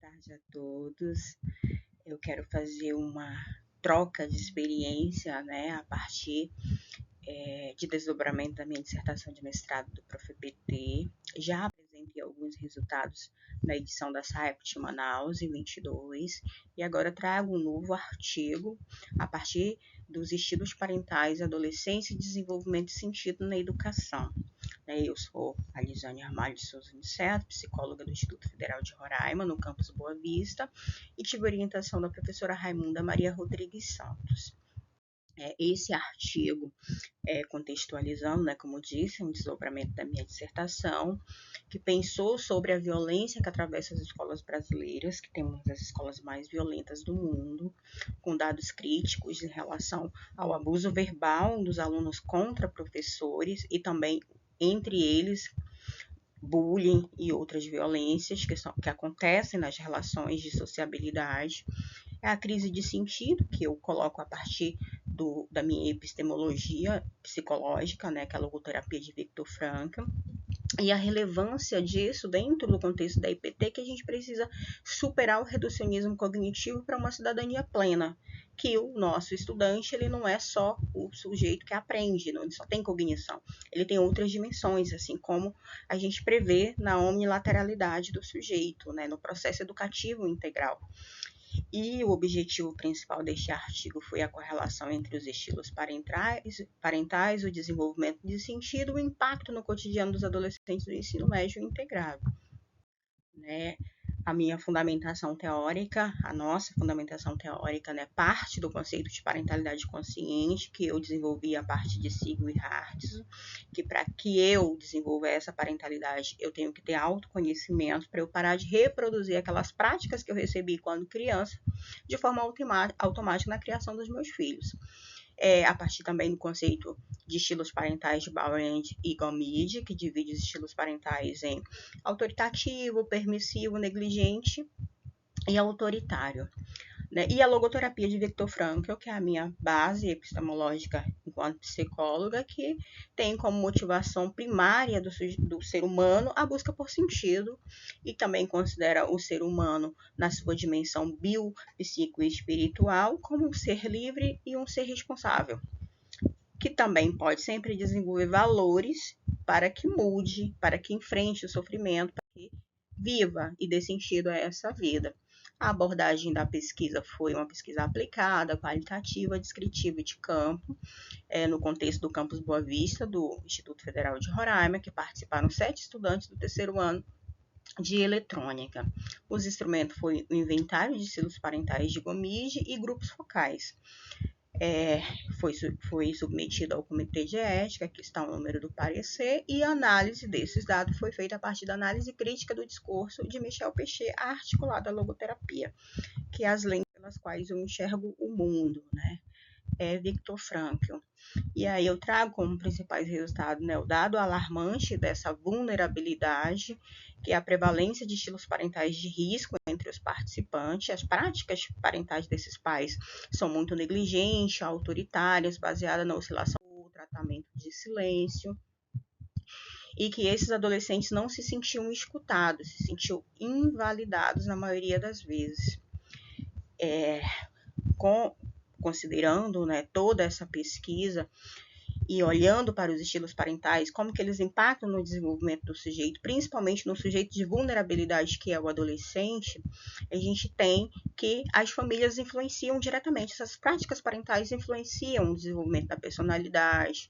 tarde a todos. Eu quero fazer uma troca de experiência, né, a partir de desdobramento da minha dissertação de mestrado do Prof.EPT. Já apresentei alguns resultados na edição da SciPT Manaus em 22 e agora trago um novo artigo a partir dos estilos parentais, adolescência e desenvolvimento de sentido na educação. Eu sou a Lisane Armalho de Souza Niceto, psicóloga do Instituto Federal de Roraima, no campus Boa Vista, e tive orientação da professora Raimunda Maria Rodrigues Santos. Esse artigo, contextualizando, como eu disse, um desdobramento da minha dissertação, que pensou sobre a violência que atravessa as escolas brasileiras, que tem uma das escolas mais violentas do mundo, com dados críticos em relação ao abuso verbal dos alunos contra professores e também entre eles, bullying e outras violências que acontecem nas relações de sociabilidade. É a crise de sentido, que eu coloco a partir da minha epistemologia psicológica, que é a logoterapia de Viktor Frankl, e a relevância disso dentro do contexto da IPT, que a gente precisa superar o reducionismo cognitivo para uma cidadania plena, que o nosso estudante ele não é só o sujeito que aprende, não, ele só tem cognição, ele tem outras dimensões, assim como a gente prevê na omnilateralidade do sujeito, no processo educativo integral. E o objetivo principal deste artigo foi a correlação entre os estilos parentais, o desenvolvimento de sentido e o impacto no cotidiano dos adolescentes do ensino médio integrado. A minha fundamentação teórica, a nossa fundamentação teórica, parte do conceito de parentalidade consciente, que eu desenvolvi a partir de Siegel e Hartz, que para que eu desenvolva essa parentalidade, eu tenho que ter autoconhecimento para eu parar de reproduzir aquelas práticas que eu recebi quando criança, de forma automática na criação dos meus filhos. A partir também do conceito de estilos parentais de Bauerland e Gomide, que divide os estilos parentais em autoritativo, permissivo, negligente e autoritário. E a logoterapia de Viktor Frankl, que é a minha base epistemológica enquanto psicóloga, que tem como motivação primária do ser humano a busca por sentido e também considera o ser humano na sua dimensão biopsíquico e espiritual como um ser livre e um ser responsável, que também pode sempre desenvolver valores para que mude, para que enfrente o sofrimento, para que viva e dê sentido a essa vida. A abordagem da pesquisa foi uma pesquisa aplicada, qualitativa, descritiva e de campo, no contexto do campus Boa Vista, do Instituto Federal de Roraima, que participaram 7 estudantes do terceiro ano de eletrônica. Os instrumentos foi o inventário de estilos parentais de Gomide e grupos focais. Foi submetido ao comitê de ética, que está o número do parecer, e a análise desses dados foi feita a partir da análise crítica do discurso de Michel Pechet, articulado à logoterapia, que é as lentes pelas quais eu enxergo o mundo, Viktor Frankl. E aí eu trago como principais resultados, o dado alarmante dessa vulnerabilidade, que é a prevalência de estilos parentais de risco entre os participantes. As práticas parentais desses pais são muito negligentes, autoritárias, baseadas na oscilação do tratamento de silêncio, e que esses adolescentes não se sentiam escutados, se sentiam invalidados na maioria das vezes. Considerando toda essa pesquisa e olhando para os estilos parentais, como que eles impactam no desenvolvimento do sujeito, principalmente no sujeito de vulnerabilidade que é o adolescente, a gente tem que as famílias influenciam diretamente, essas práticas parentais influenciam o desenvolvimento da personalidade,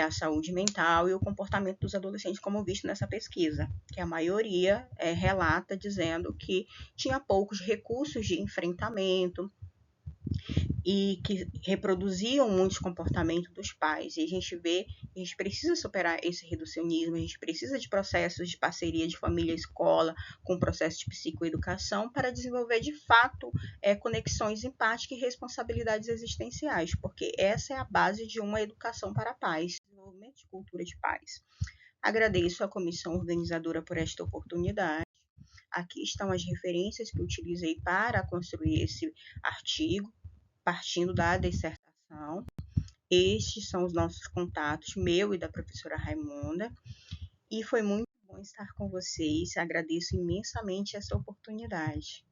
a saúde mental e o comportamento dos adolescentes, como visto nessa pesquisa, que a maioria relata dizendo que tinha poucos recursos de enfrentamento, e que reproduziam muitos comportamentos dos pais. E a gente precisa superar esse reducionismo, a gente precisa de processos de parceria de família e escola, com processo de psicoeducação, para desenvolver de fato conexões empáticas e responsabilidades existenciais, porque essa é a base de uma educação para a paz, desenvolvimento de cultura de paz. Agradeço à comissão organizadora por esta oportunidade. Aqui estão as referências que eu utilizei para construir esse artigo, partindo da dissertação. Estes são os nossos contatos, meu e da professora Raimunda, e foi muito bom estar com vocês. Agradeço imensamente essa oportunidade.